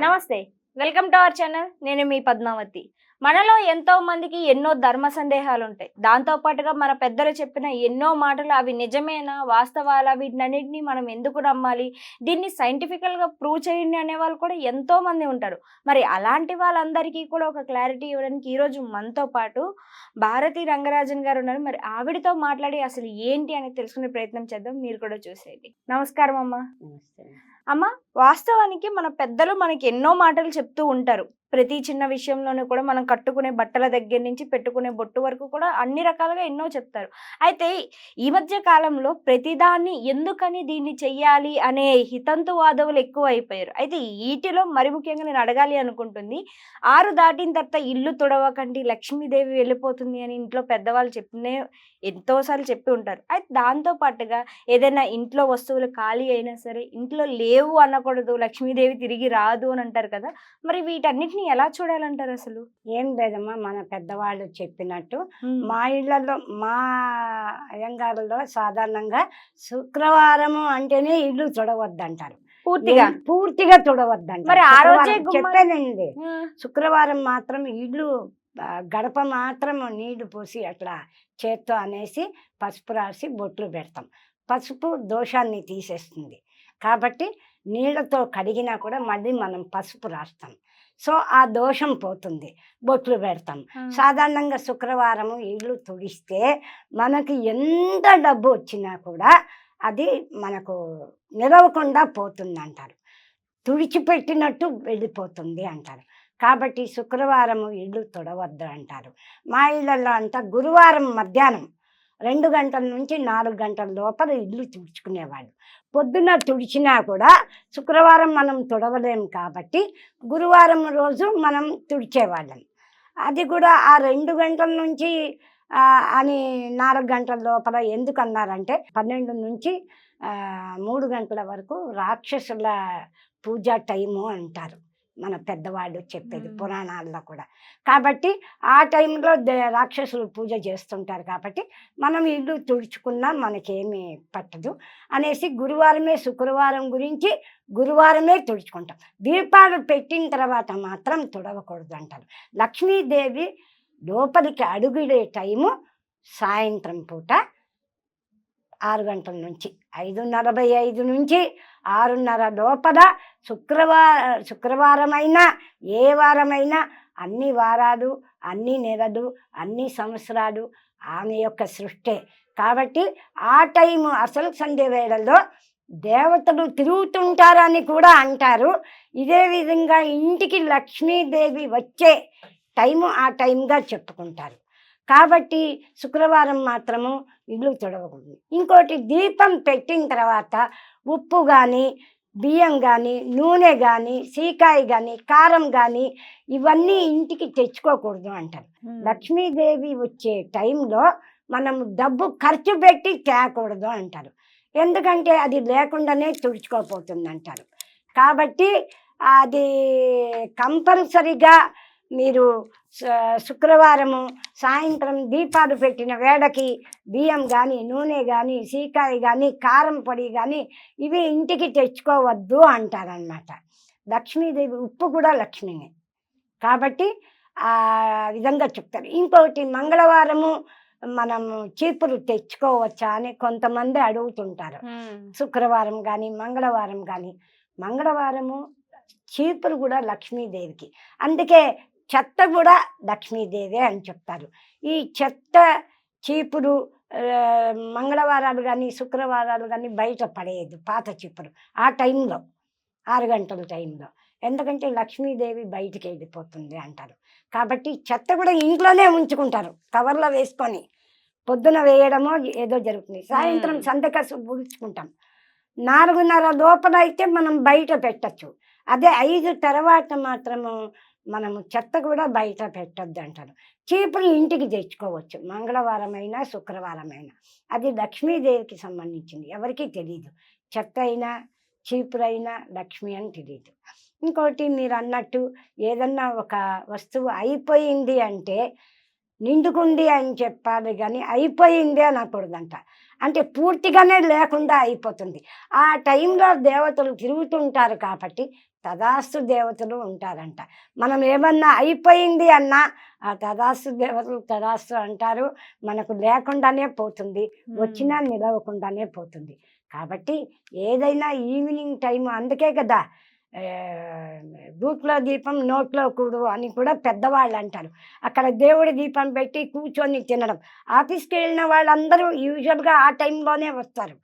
నమస్తే. Welcome to our channel. నేను మీ పద్మావతి. మనలో ఎంతో మందికి ఎన్నో ధర్మ సందేహాలుంటాయి. దాంతో పాటుగా మన పెద్దలు చెప్పిన ఎన్నో మాటలు అవి నిజమేనా? వాస్తవాలా? వీటినన్నిటిని మనం ఎందుకు నమ్మాలి? దీన్ని సైంటిఫికల్‌గా ప్రూవ్ చేయండి అనేవాళ్ళు కూడా ఎంతో మంది ఉంటారు. మరి అలాంటి వాళ్ళందరికీ కూడా ఒక క్లారిటీ ఇవ్వడానికి ఈరోజు మనతో పాటు భారతి రంగరాజన్ గారున్నారు. మరి ఆవిడతో మాట్లాడి అసలు ఏంటి అనేది తెలుసుకునే ప్రయత్నం చేద్దాం. మీరు కూడా చూసేయండి. నమస్కారం అమ్మ. నమస్తే. అమ్మ, వాస్తవానికి మన పెద్దలు మనకి ఎన్నో మాటలు చెప్తూ ఉంటారు. ప్రతి చిన్న విషయంలోనూ కూడా మనం కట్టుకునే బట్టల దగ్గర నుంచి పెట్టుకునే బొట్టు వరకు కూడా అన్ని రకాలుగా ఎన్నో చెప్తారు. అయితే ఈ మధ్య కాలంలో ప్రతిదాన్ని ఎందుకని దీన్ని చెయ్యాలి అనే హితంతువాదవులు ఎక్కువైపోయారు. అయితే ఈటిలో మరి ముఖ్యంగా నేను అడగాలి అనుకుంటుంది. 6 దాటిన తర్వాత ఇల్లు తుడవకండి లక్ష్మీదేవి వెళ్ళిపోతుంది అని ఇంట్లో పెద్దవాళ్ళు ఎంతోసార్లు చెప్పి ఉంటారు. అయితే దాంతో పాటుగా ఏదైనా ఇంట్లో వస్తువులు ఖాళీ అయినా సరే ఇంట్లో లేవు అనకూడదు, లక్ష్మీదేవి తిరిగి రాదు అని అంటారు కదా. మరి వీటన్నిటిని ఎలా చూడాలంటారు అసలు? ఏం లేదమ్మా, మన పెద్దవాళ్ళు చెప్పినట్టు హ్మ్. మా ఇళ్లలో, మా అయ్యంగారులో సాధారణంగా శుక్రవారము అంటేనే ఇల్లు తుడవద్దంటారు. పూర్తిగా. పూర్తిగా తుడవద్దంటారు. మరి ఆ రోజే చెప్పానండి. ఆ! శుక్రవారం మాత్రం ఇల్లు గడప మాత్రం నీళ్లు పోసి అట్లా చేత్తో అనేసి పసుపు రాసి బొట్లు పెడతాం. పసుపు దోషాన్ని తీసేస్తుంది కాబట్టి నీళ్ళతో కడిగినా కూడా మళ్ళీ మనం పసుపు రాస్తాం. సో ఆ దోషం పోతుంది, బొట్లు పెడతాం. సాధారణంగా శుక్రవారము ఇల్లు తుడిస్తే మనకి ఎంత డబ్బు వచ్చినా కూడా అది మనకు నిలవకుండా పోతుంది అంటారు. తుడిచిపెట్టినట్టు వెళ్ళిపోతుంది అంటారు. కాబట్టి శుక్రవారము ఇల్లు తుడవద్దు అంటారు. మా ఇళ్ళల్లో అంట గురువారం మధ్యాహ్నం 2 గంటల నుంచి 4 గంటల లోపల ఇల్లు తుడుచుకునేవాళ్ళు. పొద్దున్న తుడిచినా కూడా శుక్రవారం మనం తుడవలేము కాబట్టి గురువారం రోజు మనం తుడిచేవాళ్ళం. అది కూడా ఆ 2 గంటల నుంచి అని 4 గంటల లోపల ఎందుకన్నారంటే 12 నుంచి 3 గంటల వరకు రాక్షసుల పూజా టైము అంటారు మన పెద్దవాళ్ళు చెప్పేది పురాణాల్లో కూడా. కాబట్టి ఆ టైంలో రాక్షసులు పూజ చేస్తుంటారు కాబట్టి మనం ఇల్లు తుడుచుకున్నా మనకేమీ పట్టదు అనేసి గురువారమే, శుక్రవారం గురించి గురువారమే తుడుచుకుంటాం. దీపాలు పెట్టిన తర్వాత మాత్రం తుడవకూడదు అంటారు. లక్ష్మీదేవి లోపలికి అడుగుడే టైము సాయంత్రం పూట 6 గంటల నుంచి 5:45 నుంచి 6:30 లోపల శుక్రవారమైనా ఏ వారమైనా అన్ని వారాలు, అన్ని నెలలు, అన్ని సంవత్సరాలు ఆమె యొక్క సృష్టే. కాబట్టి ఆ టైము అసలు సంధ్య వేళల్లో దేవతలు తిరుగుతుంటారని కూడా అంటారు. ఇదే విధంగా ఇంటికి లక్ష్మీదేవి వచ్చే టైము ఆ టైంగా చెప్పుకుంటారు. కాబట్టి శుక్రవారం మాత్రము ఇల్లు తుడవకూడదు. ఇంకోటి, దీపం పెట్టిన తర్వాత ఉప్పు కానీ, బియ్యం కానీ, నూనె కానీ, సీకాయ కానీ, కారం కానీ ఇవన్నీ ఇంటికి తెచ్చుకోకూడదు అంటారు. లక్ష్మీదేవి వచ్చే టైంలో మనం డబ్బు ఖర్చు పెట్టి తేకూడదు అంటారు. ఎందుకంటే అది లేకుండానే తుడుచుకోపోతుంది అంటారు. కాబట్టి అది కంపల్సరిగా మీరు శుక్రవారము సాయంత్రం దీపాలు పెట్టిన వేళకి బియ్యం కానీ, నూనె కానీ, సీకాయ కానీ, కారం పొడి కానీ ఇవి ఇంటికి తెచ్చుకోవద్దు అంటారనమాట. లక్ష్మీదేవి, ఉప్పు కూడా లక్ష్మినే కాబట్టి ఆ విధంగా చెప్తారు. ఇంకొకటి, మంగళవారము మనము చీపురు తెచ్చుకోవచ్చా అని కొంతమంది అడుగుతుంటారు. శుక్రవారం కానీ మంగళవారం కానీ. మంగళవారము చీపురు కూడా లక్ష్మీదేవికి, అందుకే చెత్త కూడా లక్ష్మీదేవే అని చెప్తారు. ఈ చెత్త చీపురు మంగళవారాలు కానీ శుక్రవారాలు కానీ బయట పడేయద్దు, పాత చీపురు ఆ టైంలో 6 గంటల టైంలో. ఎందుకంటే లక్ష్మీదేవి బయటికి వెళ్ళిపోతుంది అంటారు. కాబట్టి చెత్త కూడా ఇంట్లోనే ఉంచుకుంటారు, కవర్లో వేసుకొని. పొద్దున వేయడమో ఏదో జరుగుతుంది, సాయంత్రం సందకసు పుడుచుకుంటాం. 4:30 లోపల అయితే మనం బయట పెట్టచ్చు. అదే 5 తర్వాత మాత్రము మనము చెత్త కూడా బయట పెట్టద్దు అంటారు. చీపురు ఇంటికి తెచ్చుకోవచ్చు, మంగళవారమైనా శుక్రవారమైనా. అది లక్ష్మీదేవికి సంబంధించింది, ఎవరికీ తెలియదు. చెత్త అయినా చీపురైనా లక్ష్మి అని తెలియదు. ఇంకోటి, మీరు అన్నట్టు ఏదన్నా ఒక వస్తువు అయిపోయింది అంటే నిండుకుంది అని చెప్పాలి కానీ అయిపోయింది అనకూడదంట. అంటే పూర్తిగానే లేకుండా అయిపోతుంది. ఆ టైంలో దేవతలు తిరుగుతుంటారు కాబట్టి తదాస్తు దేవతలు ఉంటారంట. మనం ఏమన్నా అయిపోయింది అన్నా ఆ తదాస్తు దేవతలు తదాస్తు అంటారు. మనకు లేకుండానే పోతుంది, వచ్చినా నిలవకుండానే పోతుంది. కాబట్టి ఏదైనా ఈవినింగ్ టైం అందుకే కదా గూట్లో దీపం నోట్లో కూడు అని కూడా పెద్దవాళ్ళు అంటారు. అక్కడ దేవుడి దీపం పెట్టి కూర్చొని తినడం. ఆఫీస్కి వెళ్ళిన వాళ్ళందరూ యూజువల్గా ఆ టైంలోనే వస్తారు.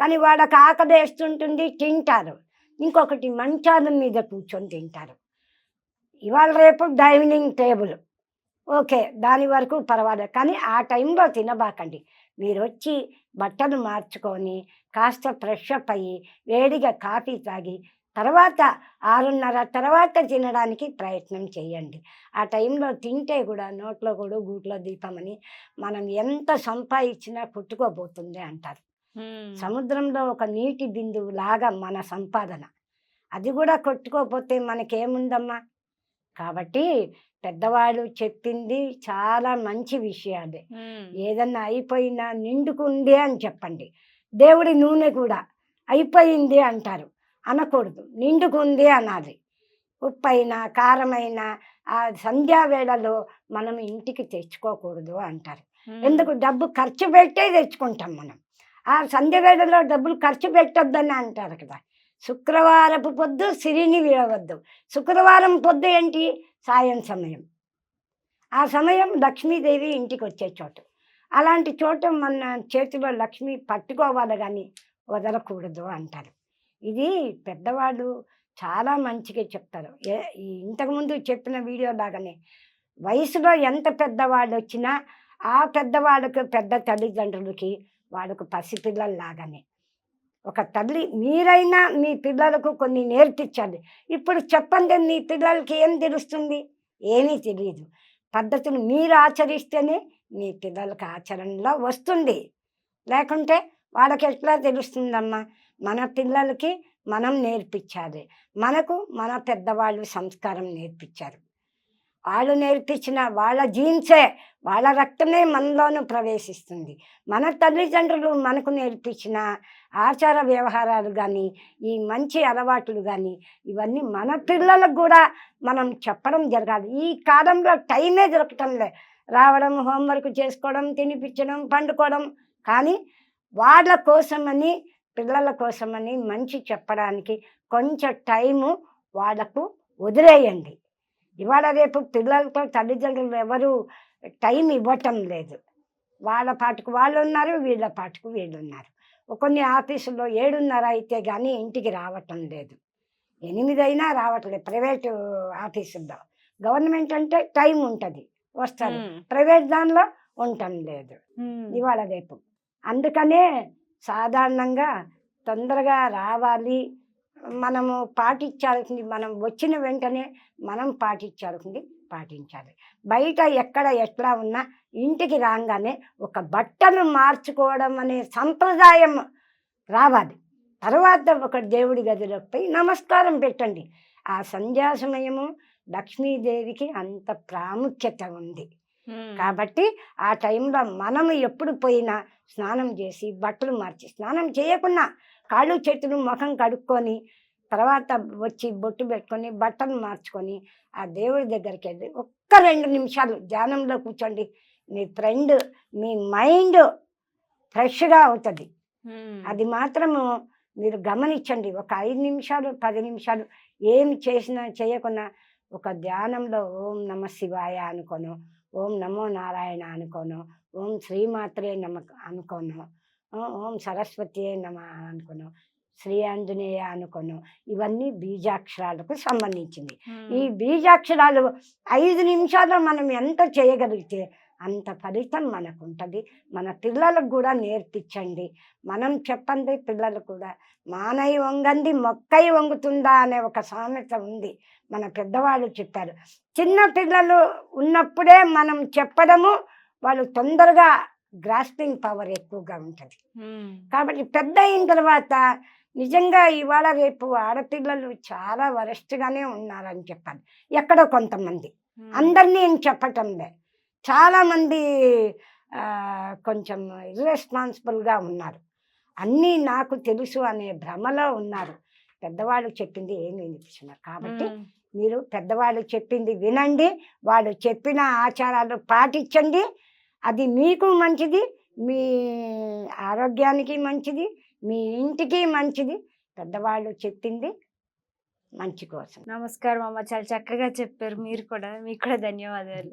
కానీ వాళ్ళకి ఆకలి వేస్తుంటుంది, తింటారు. ఇంకొకటి మంచాల మీద కూర్చొని తింటారు. ఇవాళ రేపు డైనింగ్ టేబుల్ ఓకే, దాని వరకు పర్వాలేదు. కానీ ఆ టైంలో తినబాకండి. మీరు వచ్చి బట్టలు మార్చుకొని కాస్త ఫ్రెష్ అప్ అయ్యి వేడిగా కాఫీ తాగి తర్వాత 6:30 తర్వాత తినడానికి ప్రయత్నం చేయండి. ఆ టైంలో తింటే కూడా నోట్లో కూడా గూట్లో దీపం అని మనం ఎంత సంపాదించినా కొట్టుకోబోతుంది అంటారు. సముద్రంలో ఒక నీటి బిందువు లాగా మన సంపాదన, అది కూడా కొట్టుకోపోతే మనకేముందమ్మా? కాబట్టి పెద్దవాళ్ళు చెప్పింది చాలా మంచి విషయాలే. ఏదన్నా అయిపోయినా నిండుకుంది అని చెప్పండి. దేవుడి నూనె కూడా అయిపోయింది అంటారు, అనకూడదు, నిండుకుంది అనాలి. ఉప్పైనా కారమైనా ఆ సంధ్యావేళలో మనం ఇంటికి తెచ్చుకోకూడదు అంటారు. ఎందుకు? డబ్బు ఖర్చు పెట్టే తెచ్చుకుంటాం మనం. ఆ సంధ్యవేళలో డబ్బులు ఖర్చు పెట్టొద్దని అంటారు కదా. శుక్రవారపు పొద్దు సిరిని వీడవద్దు. శుక్రవారం పొద్దు ఏంటి? సాయం సమయం. ఆ సమయం లక్ష్మీదేవి ఇంటికి వచ్చే చోటు. అలాంటి చోట మన చేతిలో లక్ష్మి పట్టుకోవాలి కానీ వదలకూడదు అంటారు. ఇది పెద్దవాళ్ళు చాలా మంచిగా చెప్తారు. ఇంతకుముందు చెప్పిన వీడియో లాగానే వయసులో ఎంత పెద్దవాళ్ళు వచ్చినా ఆ పెద్దవాళ్ళకు పెద్ద తల్లిదండ్రులకి వాళ్ళకు పసిపిల్లల్లాగానే. ఒక తల్లి మీరైనా మీ పిల్లలకు కొన్ని నేర్పించాలి. ఇప్పుడు చెప్పండి, మీ పిల్లలకి ఏం తెలుస్తుంది? ఏమీ తెలియదు. పద్ధతులు మీరు ఆచరిస్తేనే మీ పిల్లలకి ఆచరణలో వస్తుంది. లేకుంటే వాళ్ళకి ఎట్లా తెలుస్తుందమ్మా? మన పిల్లలకి మనం నేర్పించాలి. మనకు మన పెద్దవాళ్ళు సంస్కారం నేర్పించారు. వాళ్ళు నేర్పించిన వాళ్ళ జీన్సే, వాళ్ళ రక్తమే మనలోనూ ప్రవేశిస్తుంది. మన తల్లిదండ్రులు మనకు నేర్పించిన ఆచార వ్యవహారాలు కానీ ఈ మంచి అలవాట్లు కానీ ఇవన్నీ మన పిల్లలకు కూడా మనం చెప్పడం జరగాలి. ఈ కాలంలో టైమే దొరకటం లే. రావడం, హోంవర్క్ చేసుకోవడం, తినిపించడం, పండుకోవడం. కానీ వాళ్ళ కోసమని పిల్లల కోసమని మంచి చెప్పడానికి కొంచెం టైము వాళ్ళకు వదిలేయండి. ఇవాళ రేపు పిల్లలతో తల్లిదండ్రులు ఎవరు టైం ఇవ్వటం లేదు. వాళ్ళ పాటుకు వాళ్ళు ఉన్నారు, వీళ్ళ పాటుకు వీళ్ళు ఉన్నారు. కొన్ని ఆఫీసుల్లో 7:30 అయితే కానీ ఇంటికి రావటం లేదు, 8 అయినా రావట్లేదు ప్రైవేటు ఆఫీసుల్లో. గవర్నమెంట్ అంటే టైం ఉంటుంది, వస్తారు. ప్రైవేట్ దానిలో ఉండటం లేదు ఇవాళ రేపు. అందుకనే సాధారణంగా తొందరగా రావాలి. మనము పాటించాల్సింది, మనం వచ్చిన వెంటనే మనం పాటించాల్సింది పాటించాలి. బయట ఎక్కడ ఎట్లా ఉన్నా ఇంటికి రాగానే ఒక బట్టలు మార్చుకోవడం అనే సంప్రదాయం రావాలి. తర్వాత ఒక దేవుడి గదిలోకి పోయి నమస్కారం పెట్టండి. ఆ సంధ్యా సమయము లక్ష్మీదేవికి అంత ప్రాముఖ్యత ఉంది. కాబట్టి ఆ టైంలో మనము ఎప్పుడు పోయినా స్నానం చేసి బట్టలు మార్చి, స్నానం చేయకుండా కాళ్ళు చేతులు ముఖం కడుక్కొని తర్వాత వచ్చి బొట్టు పెట్టుకొని బట్టలు మార్చుకొని ఆ దేవుడి దగ్గరికి వెళ్ళి ఒక్క 2 నిమిషాలు ధ్యానంలో కూర్చోండి. మీ మైండ్ ఫ్రెష్గా అవుతుంది. అది మాత్రము మీరు గమనించండి. ఒక 5 నిమిషాలు 10 నిమిషాలు ఏమి చేసినా చేయకున్నా ఒక ధ్యానంలో ఓం నమ శివాయ అనుకోను, ఓం నమో నారాయణ అనుకోను, ఓం శ్రీమాత్రే నమ అనుకోను, ఓం సరస్వతి నమ అనుకోను, శ్రీ ఆంజనేయ అనుకోను. ఇవన్నీ బీజాక్షరాలకు సంబంధించింది. ఈ బీజాక్షరాలు 5 నిమిషాల్లో మనం ఎంత చేయగలిగితే అంత ఫలితం మనకు ఉంటుంది. మన పిల్లలకు కూడా నేర్పించండి. మనం చెప్పండి పిల్లలకు కూడా. మానై వంగంది మొక్కై వంగుతుందా అనే ఒక సామెత ఉంది, మన పెద్దవాళ్ళు చెప్పారు. చిన్న పిల్లలు ఉన్నప్పుడే మనం చెప్పడము, వాళ్ళు తొందరగా గ్రాస్పింగ్ పవర్ ఎక్కువగా ఉంటుంది. కాబట్టి పెద్ద అయిన తర్వాత నిజంగా ఇవాళ రేపు ఆడపిల్లలు చాలా వరస్ట్గానే ఉన్నారని చెప్పాలి. ఎక్కడో కొంతమంది, అందరినీ ఏం చెప్పటం లే. చాలామంది కొంచెం ఇర్రెస్పాన్సిబుల్గా ఉన్నారు. అన్నీ నాకు తెలుసు అనే భ్రమలో ఉన్నారు. పెద్దవాళ్ళు చెప్పింది ఏమీ వినిపిస్తున్నారు కాబట్టి మీరు పెద్దవాళ్ళు చెప్పింది వినండి, వాళ్ళు చెప్పిన ఆచారాలు పాటించండి. అది మీకు మంచిది, మీ ఆరోగ్యానికి మంచిది, మీ ఇంటికి మంచిది. పెద్దవాళ్ళు చెప్పింది మంచి కోసం. నమస్కారం అమ్మ, చాలా చక్కగా చెప్పారు. మీరు కూడా, మీకు కూడా ధన్యవాదాలు.